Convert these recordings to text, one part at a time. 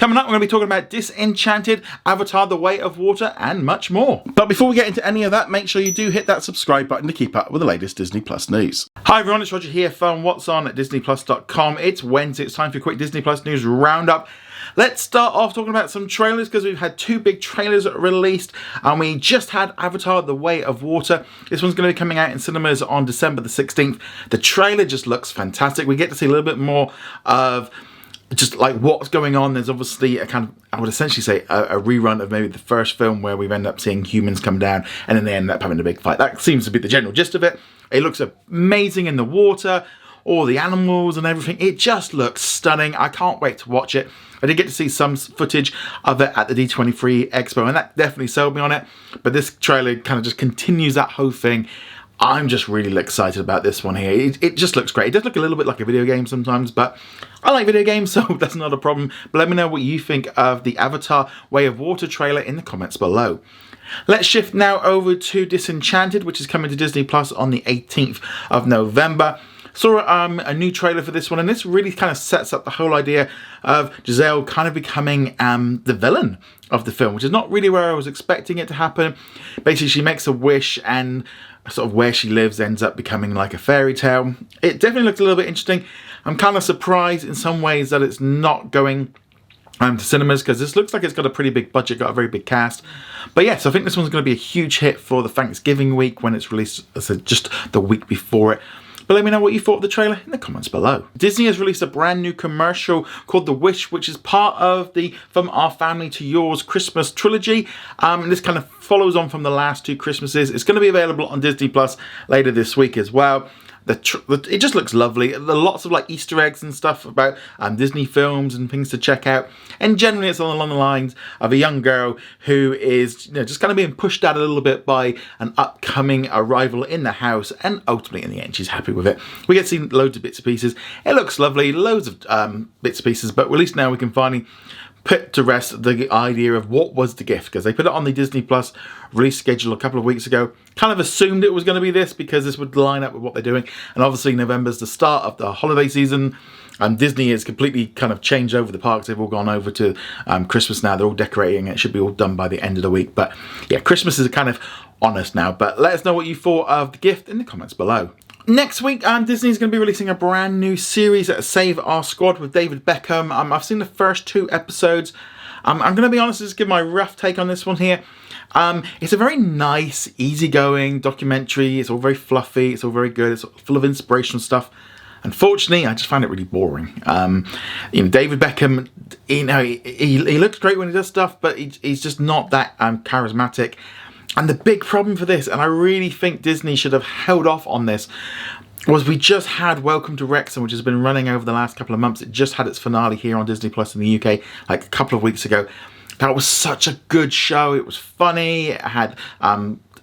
Coming up, we're going to be talking about Disenchanted, Avatar: The Way of Water, and much more. But before we get into any of that, make sure you do hit that subscribe button to keep up with the latest Disney Plus news. Hi everyone, it's Roger here from What's On at DisneyPlus.com. It's Wednesday, it's time for a quick Disney Plus news roundup. Let's start off talking about some trailers because we've had two big trailers released and we just had Avatar: The Way of Water. This one's going to be coming out in cinemas on December the 16th. The trailer just looks fantastic. We get to see a little bit more of just like what's going on. There's obviously a kind of, I would essentially say a rerun of maybe the first film where we've ended up seeing humans come down and then they end up having a big fight. That seems to be the general gist of it. It looks amazing in the water, all the animals and everything. It just looks stunning. I can't wait to watch it. I did get to see some footage of it at the D23 Expo and that definitely sold me on it. But this trailer kind of just continues that whole thing. I'm just really excited about this one here. It just looks great. It does look a little bit like a video game sometimes, but I like video games, so that's not a problem. But let me know what you think of the Avatar: Way of Water trailer in the comments below. Let's shift now over to Disenchanted, which is coming to Disney Plus on the 18th of November. Saw a new trailer for this one, and this really kind of sets up the whole idea of Giselle kind of becoming the villain of the film, which is not really where I was expecting it to happen. Basically, she makes a wish and sort of where she lives ends up becoming like a fairy tale. It definitely looks a little bit interesting. I'm kind of surprised in some ways that it's not going to cinemas because this looks like it's got a pretty big budget, got a very big cast. But yes, I think this one's going to be a huge hit for the Thanksgiving week when it's released, so just the week before it. But let me know what you thought of the trailer in the comments below. Disney has released a brand new commercial called The Wish, which is part of the From Our Family to Yours Christmas trilogy. And this kind of follows on from the last two Christmases. It's going to be available on Disney Plus later this week as well. It just looks lovely. There are lots of like Easter eggs and stuff about Disney films and things to check out. And generally it's along the lines of a young girl who is just kind of being pushed out a little bit by an upcoming arrival in the house. And ultimately in the end she's happy with it. We get to see loads of bits and pieces. It looks lovely. Loads of bits and pieces. But at least now we can finally put to rest the idea of what was the gift, because they put it on the Disney Plus release schedule a couple of weeks ago. Kind of assumed it was going to be this because this would line up with what they're doing, and obviously November's the start of the holiday season and Disney has completely kind of changed over the parks. They've all gone over to Christmas now. They're all decorating. It should be all done by the end of the week, but yeah, Christmas is kind of on us now. But let us know what you thought of the gift in the comments below. Next week, Disney's going to be releasing a brand new series, Save Our Squad with David Beckham. I've seen the first two episodes. I'm going to be honest, just give my rough take on this one here. It's a very nice, easygoing documentary. It's all very fluffy. It's all very good. It's full of inspirational stuff. Unfortunately, I just find it really boring. David Beckham, he looks great when he does stuff, but he's just not that charismatic. And the big problem for this, and I really think Disney should have held off on this, was we just had Welcome to Wrexham, which has been running over the last couple of months. It just had its finale here on Disney Plus in the UK like a couple of weeks ago. That was such a good show. It was funny.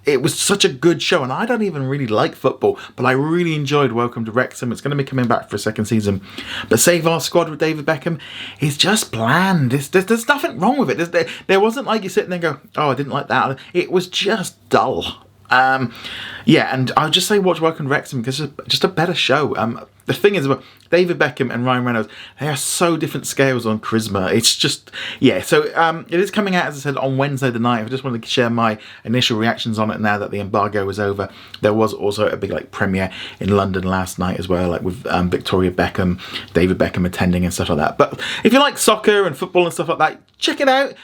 It was such a good show, and I don't even really like football, but I really enjoyed Welcome to Wrexham. It's going to be coming back for a second season. But Save Our Squad with David Beckham is just bland. There's nothing wrong with it. There wasn't like you sit there and go, oh, I didn't like that. It was just dull. Yeah, and I'll just say watch Welcome to Wrexham because it's just a better show. The thing is, David Beckham and Ryan Reynolds, they are so different scales on charisma. It's just, yeah. So it is coming out, as I said, on Wednesday the 9th. I just wanted to share my initial reactions on it now that the embargo is over. There was also a big premiere in London last night as well, with Victoria Beckham, David Beckham attending and stuff like that. But if you like soccer and football and stuff like that, check it out.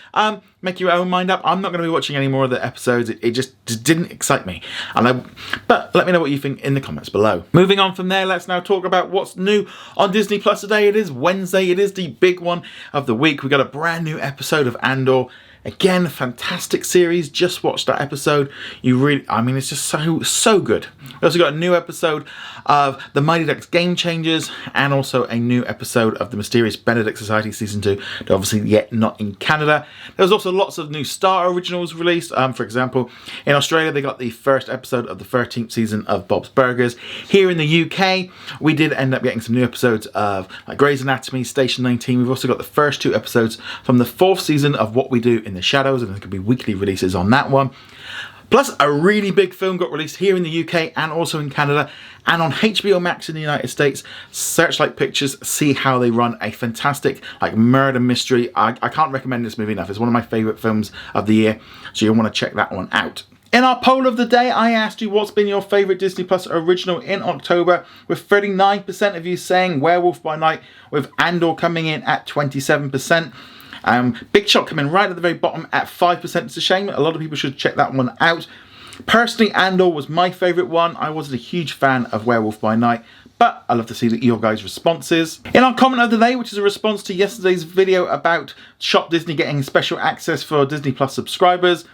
Make your own mind up. I'm not going to be watching any more of the episodes. It just didn't excite me. But let me know what you think in the comments below. Moving on from there, let's now talk about what's new on Disney Plus today. It is Wednesday. It is the big one of the week. We got a brand new episode of Andor. Again, fantastic series. Just watched that episode. It's just so good. We also got a new episode of The Mighty Ducks Game Changers and also a new episode of The Mysterious Benedict Society Season 2. They're obviously yet not in Canada. There's also lots of new Star originals released. For example, in Australia, they got the first episode of the 13th season of Bob's Burgers. Here in the UK, we did end up getting some new episodes of Grey's Anatomy, Station 19. We've also got the first two episodes from the 4th season of What We Do in the Shadows, and there could be weekly releases on that one. Plus, a really big film got released here in the UK and also in Canada, and on HBO Max in the United States. Searchlight Pictures, see how they run a fantastic like murder mystery. I can't recommend this movie enough. It's one of my favourite films of the year, so you'll want to check that one out. In our poll of the day, I asked you what's been your favourite Disney Plus original in October, with 39% of you saying Werewolf by Night, with Andor coming in at 27%. Big Shot coming right at the very bottom at 5%. It's a shame. A lot of people should check that one out. Personally, Andor was my favourite one. I wasn't a huge fan of Werewolf by Night, but I love to see your guys' responses. In our comment of the day, which is a response to yesterday's video about Shop Disney getting special access for Disney Plus subscribers,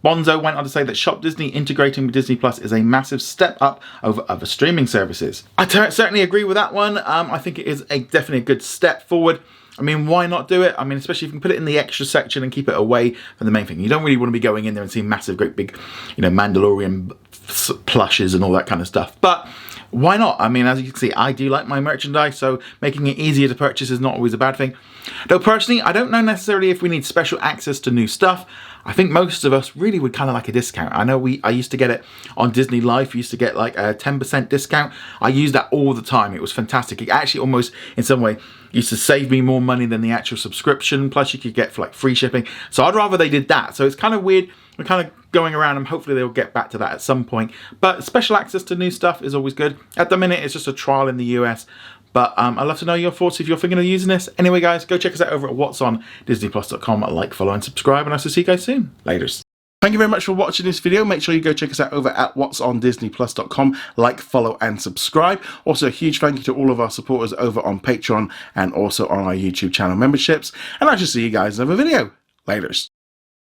Bonzo went on to say that Shop Disney integrating with Disney Plus is a massive step up over other streaming services. I certainly agree with that one. I think it is definitely a good step forward. I mean, why not do it? I mean, especially if you can put it in the extra section and keep it away from the main thing. You don't really want to be going in there and seeing massive, great big, Mandalorian plushes and all that kind of stuff. But why not? I mean, as you can see, I do like my merchandise, so making it easier to purchase is not always a bad thing. Though personally, I don't know necessarily if we need special access to new stuff. I think most of us really would kind of like a discount. I know I used to get it on Disney Life. We used to get like a 10% discount. I used that all the time. It was fantastic. It actually almost, in some way, used to save me more money than the actual subscription. Plus, you could get for like free shipping. So I'd rather they did that. So it's kind of weird. We're kind of going around, and hopefully they'll get back to that at some point. But special access to new stuff is always good. At the minute, it's just a trial in the US. But I'd love to know your thoughts if you're thinking of using this. Anyway, guys, go check us out over at whatsondisneyplus.com. Like, follow, and subscribe, and I'll see you guys soon. Laters. Thank you very much for watching this video. Make sure you go check us out over at whatsondisneyplus.com. Like, follow, and subscribe. Also, a huge thank you to all of our supporters over on Patreon and also on our YouTube channel memberships. And I shall see you guys in another video. Laters.